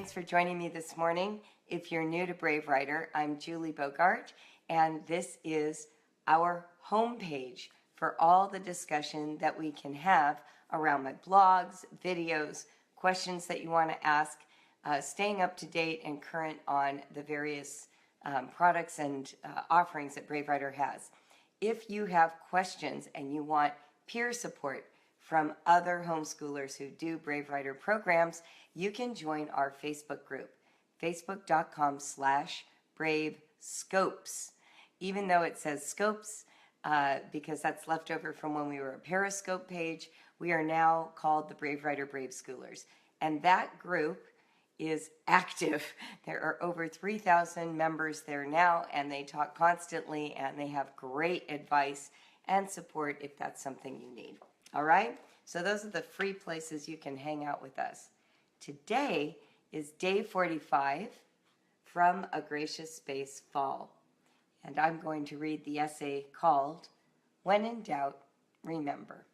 Thanks for joining me this morning. If you're new to Brave Writer, I'm Julie Bogart, and this is our homepage for all the discussion that we can have around my blogs, videos, questions that you want to ask, staying up to date and current on the various products and offerings that Brave Writer has. If you have questions and you want peer support from other homeschoolers who do Brave Writer programs, you can join our Facebook group, facebook.com/bravescopes. Even though it says scopes, because that's left over from when we were a Periscope page, we are now called the Brave Writer Brave Schoolers. And that group is active. There are over 3,000 members there now, and they talk constantly, and they have great advice and support if that's something you need. All right? So those are the free places you can hang out with us. Today is day 45 from A Gracious Space Fall. And I'm going to read the essay called, When in Doubt, Remember.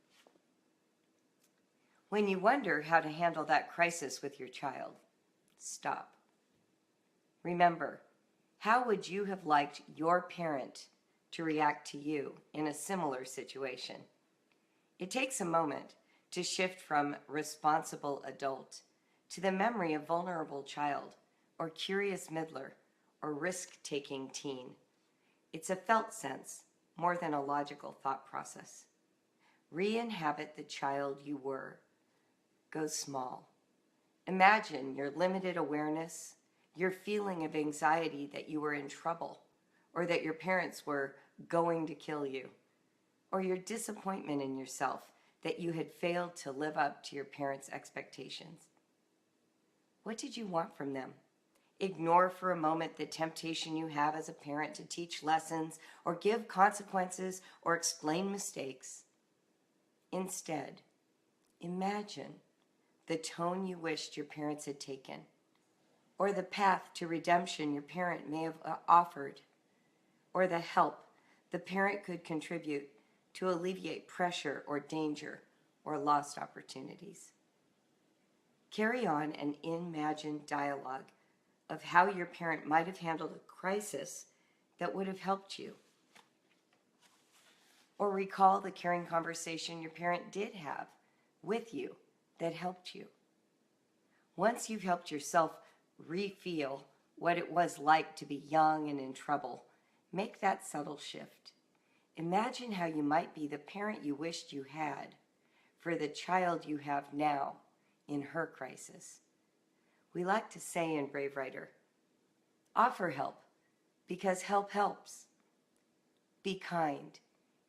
When you wonder how to handle that crisis with your child, stop. Remember, how would you have liked your parent to react to you in a similar situation? It takes a moment to shift from responsible adult to the memory of vulnerable child or curious middler or risk-taking teen. It's a felt sense more than a logical thought process. Re-inhabit the child you were. Go small. Imagine your limited awareness, your feeling of anxiety that you were in trouble or that your parents were going to kill you, or your disappointment in yourself that you had failed to live up to your parents' expectations. What did you want from them? Ignore for a moment the temptation you have as a parent to teach lessons or give consequences or explain mistakes. Instead, imagine the tone you wished your parents had taken, or the path to redemption your parent may have offered, or the help the parent could contribute to alleviate pressure or danger or lost opportunities. Carry on an imagined dialogue of how your parent might have handled a crisis that would have helped you. Or recall the caring conversation your parent did have with you that helped you. Once you've helped yourself re-feel what it was like to be young and in trouble, make that subtle shift. Imagine how you might be the parent you wished you had for the child you have now in her crisis. We like to say in Brave Writer, offer help because help helps. Be kind.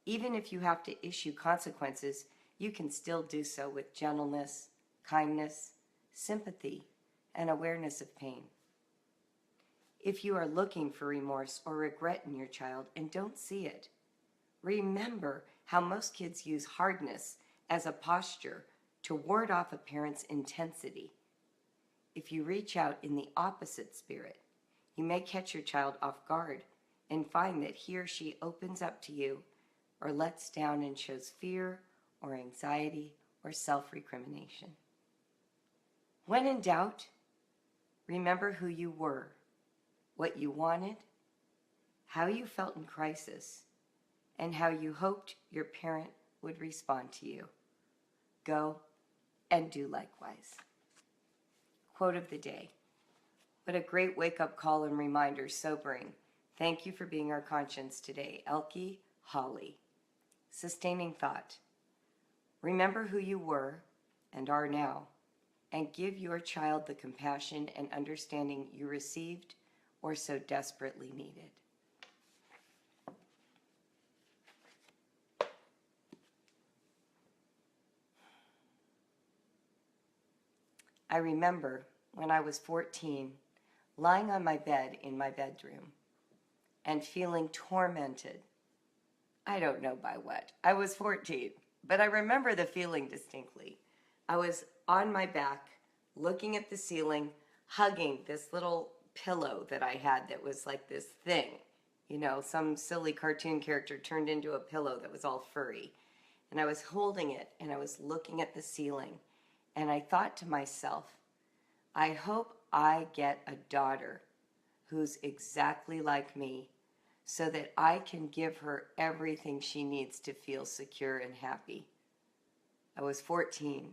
Even if you have to issue consequences, you can still do so with gentleness, kindness, sympathy, and awareness of pain. If you are looking for remorse or regret in your child and don't see it, remember how most kids use hardness as a posture to ward off a parent's intensity. If you reach out in the opposite spirit, you may catch your child off guard and find that he or she opens up to you or lets down and shows fear or anxiety or self-recrimination. When in doubt, remember who you were, what you wanted, how you felt in crisis, and how you hoped your parent would respond to you. Go and do likewise. Quote of the day. What a great wake-up call and reminder, sobering. Thank you for being our conscience today. Elke Holly. Sustaining thought. Remember who you were and are now, and give your child the compassion and understanding you received or so desperately needed. I remember when I was 14, lying on my bed in my bedroom and feeling tormented. I don't know by what. I was 14, but I remember the feeling distinctly. I was on my back, looking at the ceiling, hugging this little pillow that I had that was like this thing. You know, some silly cartoon character turned into a pillow that was all furry. And I was holding it, and I was looking at the ceiling. And I thought to myself, I hope I get a daughter who's exactly like me so that I can give her everything she needs to feel secure and happy. I was 14.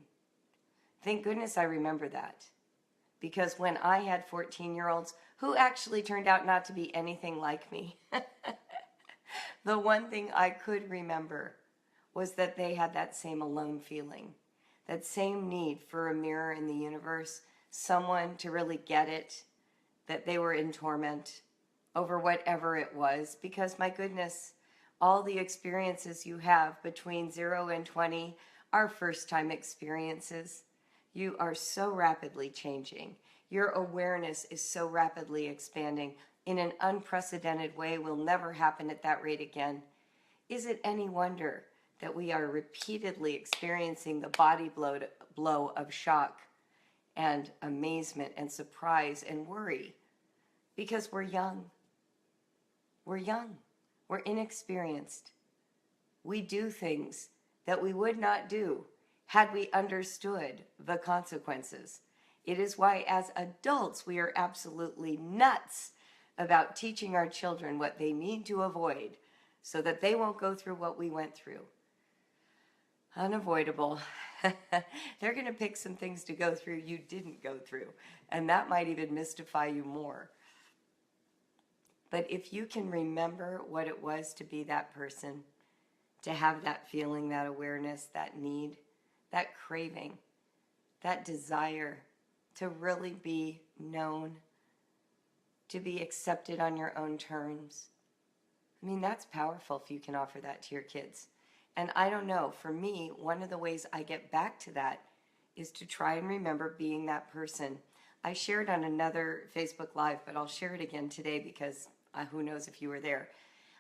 Thank goodness I remember that. Because when I had 14-year-olds who actually turned out not to be anything like me, the one thing I could remember was that they had that same alone feeling, that same need for a mirror in the universe, someone to really get it, that they were in torment over whatever it was. Because my goodness, all the experiences you have between 0 and 20 are first-time experiences. You are so rapidly changing. Your awareness is so rapidly expanding in an unprecedented way. Will never happen at that rate again. Is it any wonder that we are repeatedly experiencing the body blow of shock and amazement and surprise and worry? Because we're young. We're young. We're inexperienced. We do things that we would not do had we understood the consequences. It is why, as adults, we are absolutely nuts about teaching our children what they need to avoid so that they won't go through what we went through. Unavoidable. They're going to pick some things to go through you didn't go through, and that might even mystify you more. But if you can remember what it was to be that person, to have that feeling, that awareness, that need, that craving, that desire to really be known, to be accepted on your own terms. I mean, that's powerful if you can offer that to your kids. And I don't know, for me, one of the ways I get back to that is to try and remember being that person. I shared on another Facebook Live, but I'll share it again today because who knows if you were there.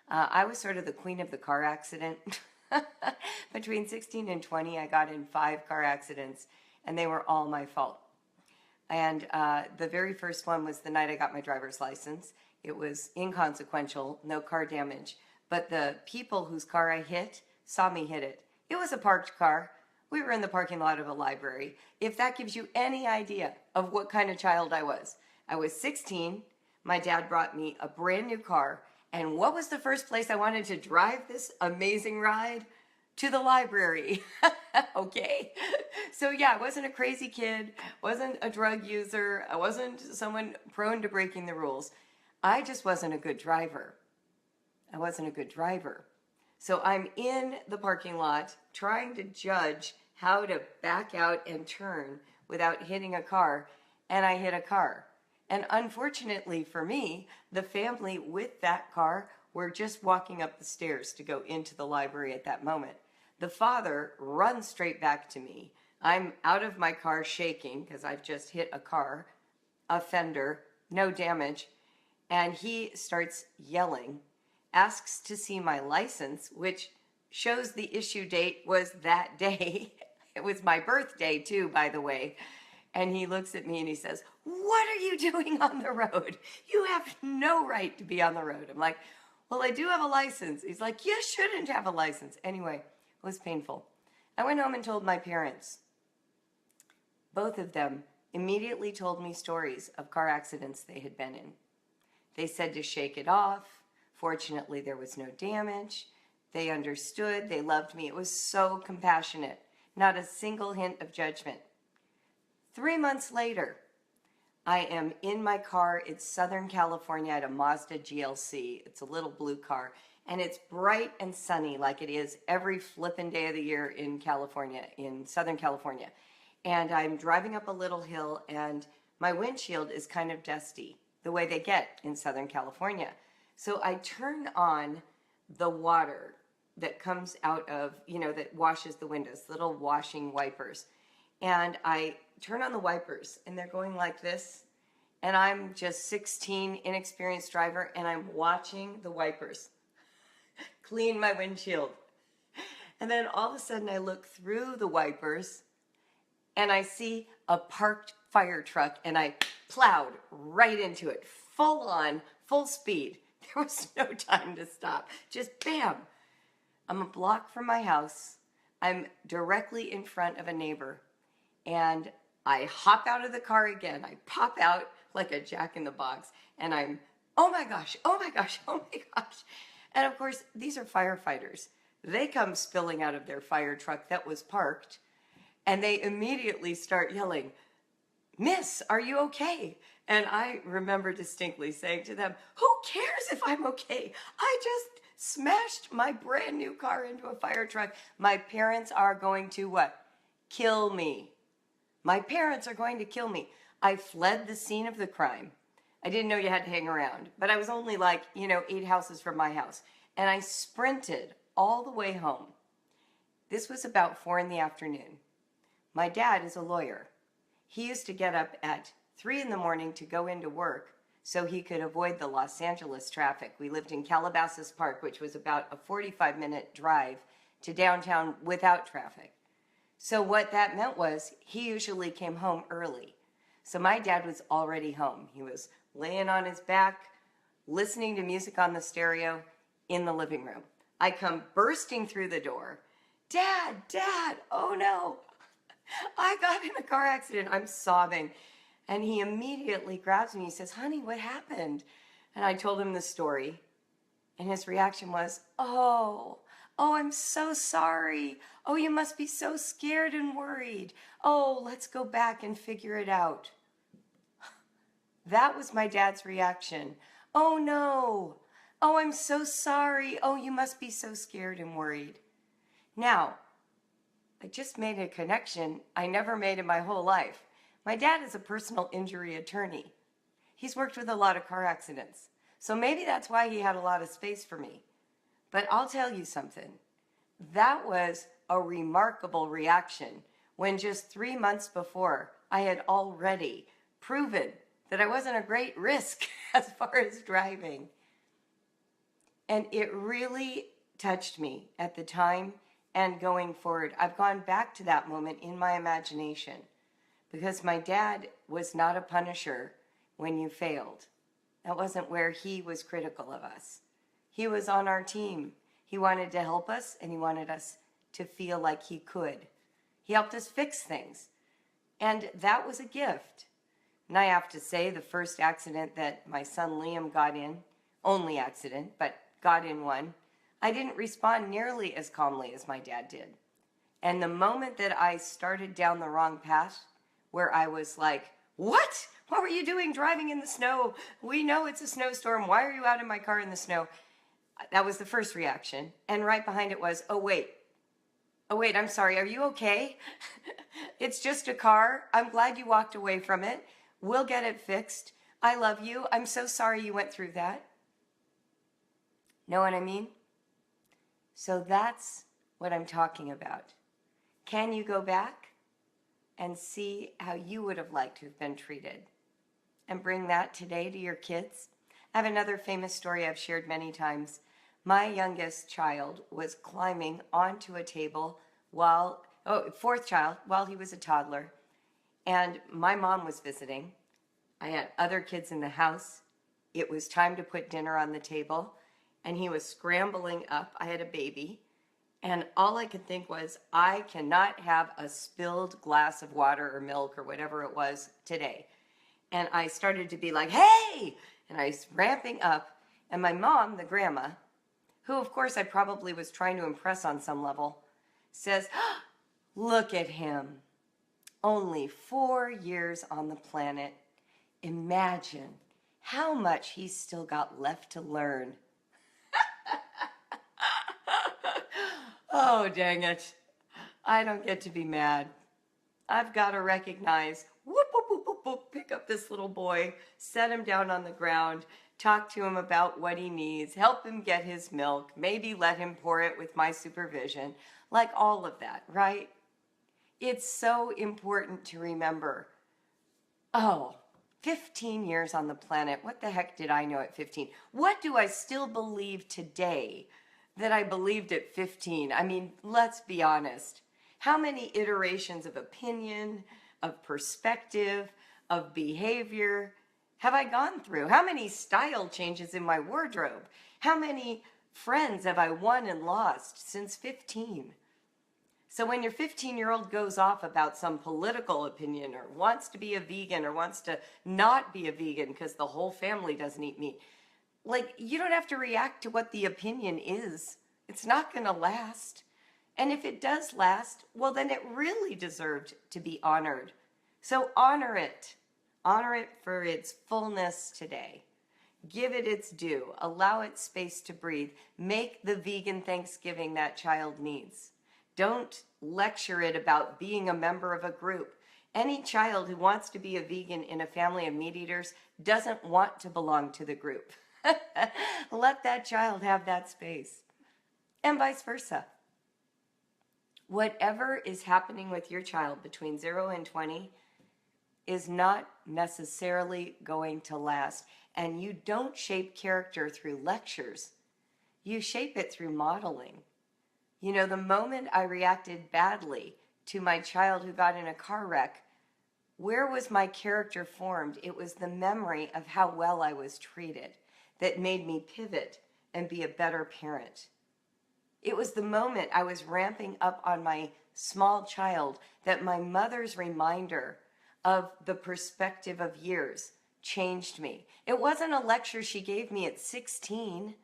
I was sort of the queen of the car accident. Between 16 and 20, I got in 5 car accidents, and they were all my fault. And the very first one was the night I got my driver's license. It was inconsequential, no car damage. But the people whose car I hit saw me hit it. It was a parked car. We were in the parking lot of a library. If that gives you any idea of what kind of child I was 16. My dad brought me a brand new car. And what was the first place I wanted to drive this amazing ride? To the library. Okay? So yeah, I wasn't a crazy kid, wasn't a drug user, I wasn't someone prone to breaking the rules. I just wasn't a good driver. I wasn't a good driver. So I'm in the parking lot trying to judge how to back out and turn without hitting a car, and I hit a car. And unfortunately for me, the family with that car were just walking up the stairs to go into the library at that moment. The father runs straight back to me. I'm out of my car shaking because I've just hit a car, a fender, no damage. And he starts yelling, asks to see my license, which shows the issue date was that day. It was my birthday too, by the way. And he looks at me and he says, "What are you doing on the road? You have no right to be on the road." I'm like, "Well, I do have a license." He's like, "You shouldn't have a license." Anyway, it was painful. I went home and told my parents. Both of them immediately told me stories of car accidents they had been in. They said to shake it off. Fortunately, there was no damage. They understood. They loved me. It was so compassionate. Not a single hint of judgment. 3 months later, I am in my car. It's Southern California. I had a Mazda GLC. It's a little blue car. And it's bright and sunny like it is every flippin' day of the year in California, in Southern California. And I'm driving up a little hill, and my windshield is kind of dusty, the way they get in Southern California. So I turn on the water that comes out of, that washes the windows, little washing wipers. And I turn on the wipers, and they're going like this. And I'm just 16, inexperienced driver, and I'm watching the wipers clean my windshield. And then all of a sudden I look through the wipers, and I see a parked fire truck, and I plowed right into it, full on, full speed. There was no time to stop. Just bam. I'm a block from my house. I'm directly in front of a neighbor. And I hop out of the car again. I pop out like a jack in the box, and I'm, oh my gosh, oh my gosh, oh my gosh. And of course, these are firefighters. They come spilling out of their fire truck that was parked, and they immediately start yelling, "Miss, are you okay?" And I remember distinctly saying to them, "Who cares if I'm okay? I just smashed my brand new car into a fire truck. My parents are going to what? Kill me. My parents are going to kill me." I fled the scene of the crime. I didn't know you had to hang around, but I was only like, 8 houses from my house. And I sprinted all the way home. This was about 4 in the afternoon. My dad is a lawyer. He used to get up at 3 in the morning to go into work so he could avoid the Los Angeles traffic. We lived in Calabasas Park, which was about a 45-minute drive to downtown without traffic. So what that meant was he usually came home early. So my dad was already home. He was laying on his back, listening to music on the stereo in the living room. I come bursting through the door. "Dad, Dad, oh no, I got in a car accident." I'm sobbing. And he immediately grabs me. He says, "Honey, what happened?" And I told him the story. And his reaction was, "Oh, I'm so sorry. Oh, you must be so scared and worried. Oh, let's go back and figure it out." That was my dad's reaction. "Oh, no. Oh, I'm so sorry. Oh, you must be so scared and worried." Now, I just made a connection I never made in my whole life. My dad is a personal injury attorney. He's worked with a lot of car accidents. So maybe that's why he had a lot of space for me. But I'll tell you something. That was a remarkable reaction when just 3 months before I had already proven that I wasn't a great risk as far as driving. And it really touched me at the time and going forward. I've gone back to that moment in my imagination because my dad was not a punisher when you failed. That wasn't where he was critical of us. He was on our team. He wanted to help us, and he wanted us to feel like he could. He helped us fix things. And that was a gift. And I have to say, the first accident that my son Liam got in, only accident, but got in one, I didn't respond nearly as calmly as my dad did. And the moment that I started down the wrong path, where I was like, "What? What were you doing driving in the snow? We know it's a snowstorm. Why are you out in my car in the snow?" That was the first reaction. And right behind it was, oh wait, I'm sorry. Are you okay? It's just a car. I'm glad you walked away from it. We'll get it fixed. I love you. I'm so sorry you went through that. Know what I mean? So that's what I'm talking about. Can you go back and see how you would have liked to have been treated and bring that today to your kids? I have another famous story I've shared many times. My youngest child was climbing onto a table fourth child, while he was a toddler. And my mom was visiting. I had other kids in the house. It was time to put dinner on the table. And he was scrambling up. I had a baby. And all I could think was, I cannot have a spilled glass of water or milk or whatever it was today. And I started to be like, "Hey!" And I was ramping up. And my mom, the grandma, who of course I probably was trying to impress on some level, says, "Look at him. Only 4 years on the planet. Imagine how much he's still got left to learn." Oh, dang it. I don't get to be mad. I've got to recognize, whoop, whoop, whoop, whoop, whoop, pick up this little boy, set him down on the ground, talk to him about what he needs, help him get his milk, maybe let him pour it with my supervision, like all of that, right? It's so important to remember, 15 years on the planet. What the heck did I know at 15? What do I still believe today that I believed at 15? I mean, let's be honest. How many iterations of opinion, of perspective, of behavior have I gone through? How many style changes in my wardrobe? How many friends have I won and lost since 15? So when your 15-year-old goes off about some political opinion or wants to be a vegan or wants to not be a vegan because the whole family doesn't eat meat, like, you don't have to react to what the opinion is. It's not going to last. And if it does last, well, then it really deserved to be honored. So honor it. Honor it for its fullness today. Give it its due. Allow it space to breathe. Make the vegan Thanksgiving that child needs. Don't lecture it about being a member of a group. Any child who wants to be a vegan in a family of meat eaters doesn't want to belong to the group. Let that child have that space. And vice versa. Whatever is happening with your child between 0 and 20 is not necessarily going to last. And you don't shape character through lectures. You shape it through modeling. You know, the moment I reacted badly to my child who got in a car wreck, where was my character formed? It was the memory of how well I was treated that made me pivot and be a better parent. It was the moment I was ramping up on my small child that my mother's reminder of the perspective of years changed me. It wasn't a lecture she gave me at 16.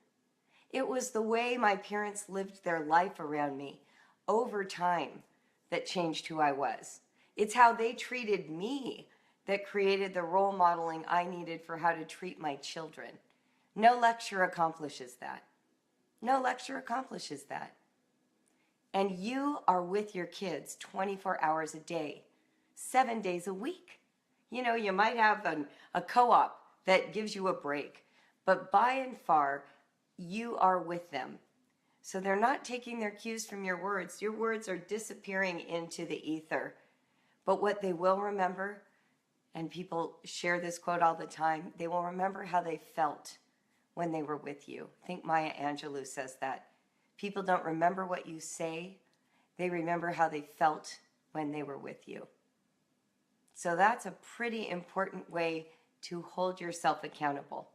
It was the way my parents lived their life around me over time that changed who I was. It's how they treated me that created the role modeling I needed for how to treat my children. No lecture accomplishes that. No lecture accomplishes that. And you are with your kids 24 hours a day, 7 days a week. You know, you might have a co-op that gives you a break, but by and far, you are with them. So they're not taking their cues from your words. Your words are disappearing into the ether. But what they will remember, and people share this quote all the time, they will remember how they felt when they were with you. I think Maya Angelou says that. People don't remember what you say. They remember how they felt when they were with you. So that's a pretty important way to hold yourself accountable.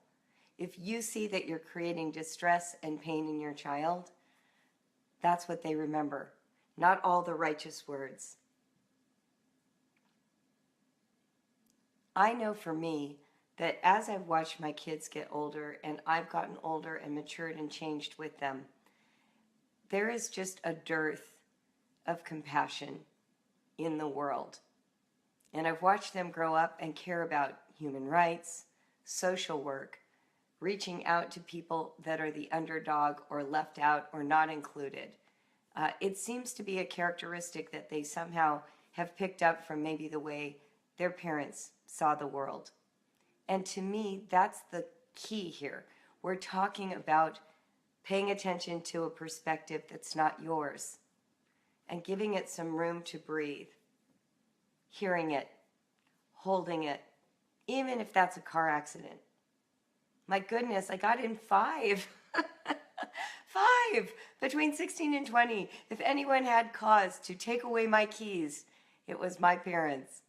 If you see that you're creating distress and pain in your child, that's what they remember, not all the righteous words. I know for me that as I've watched my kids get older and I've gotten older and matured and changed with them, there is just a dearth of compassion in the world. And I've watched them grow up and care about human rights, social work, reaching out to people that are the underdog or left out or not included. It seems to be a characteristic that they somehow have picked up from maybe the way their parents saw the world. And to me, that's the key here. We're talking about paying attention to a perspective that's not yours and giving it some room to breathe, hearing it, holding it, even if that's a car accident. My goodness, I got in 5. 5 between 16 and 20. If anyone had cause to take away my keys, it was my parents.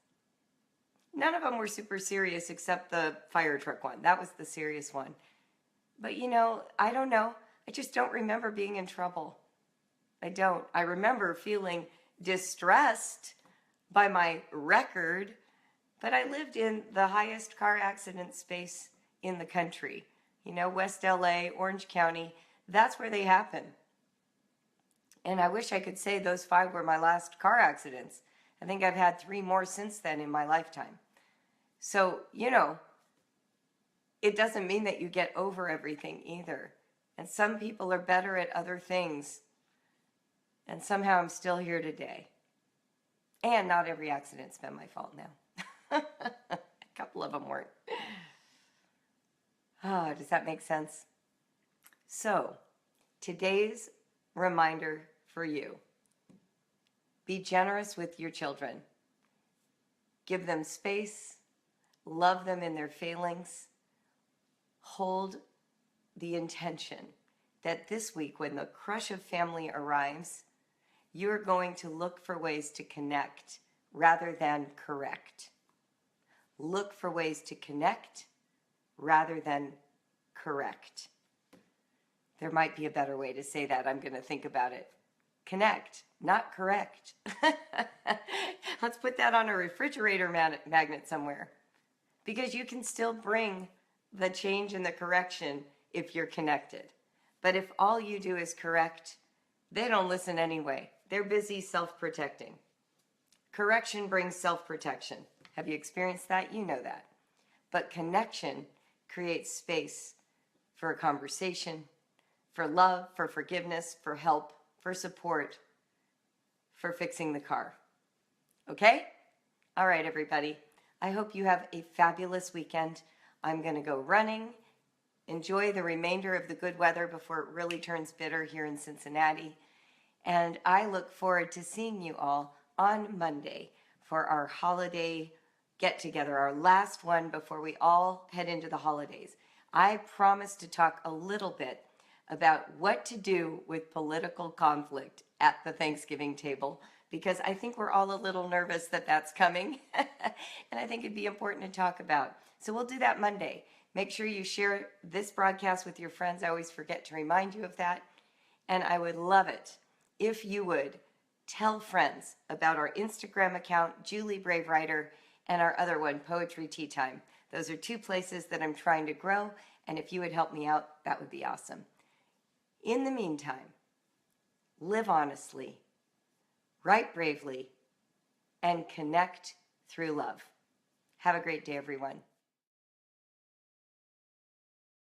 None of them were super serious except the fire truck one. That was the serious one. But you know, I don't know. I just don't remember being in trouble. I don't. I remember feeling distressed by my record, but I lived in the highest car accident space in the country. You know, West LA, Orange County, that's where they happen. And I wish I could say those 5 were my last car accidents. I think I've had 3 more since then in my lifetime. So, you know, it doesn't mean that you get over everything either. And some people are better at other things. And somehow I'm still here today. And not every accident's been my fault now. A couple of them weren't. Ah, does that make sense? So, today's reminder for you. Be generous with your children. Give them space. Love them in their failings. Hold the intention that this week, when the crush of family arrives, you're going to look for ways to connect rather than correct. Look for ways to connect rather than correct. There might be a better way to say that. I'm going to think about it. Connect, not correct. Let's put that on a refrigerator magnet somewhere, because you can still bring the change and the correction if you're connected. But if all you do is correct, they don't listen anyway. They're busy self-protecting. Correction brings self-protection. Have you experienced that? You know that. But connection creates space for a conversation, for love, for forgiveness, for help, for support, for fixing the car. Okay? All right, everybody. I hope you have a fabulous weekend. I'm going to go running. Enjoy the remainder of the good weather before it really turns bitter here in Cincinnati. And I look forward to seeing you all on Monday for our holiday get-together, our last one before we all head into the holidays. I promise to talk a little bit about what to do with political conflict at the Thanksgiving table, because I think we're all a little nervous that that's coming, and I think it'd be important to talk about. So we'll do that Monday. Make sure you share this broadcast with your friends. I always forget to remind you of that. And I would love it if you would tell friends about our Instagram account, Julie Brave Writer, and our other one, Poetry Tea Time. Those are two places that I'm trying to grow, and if you would help me out, that would be awesome. In the meantime, live honestly, write bravely, and connect through love. Have a great day, everyone.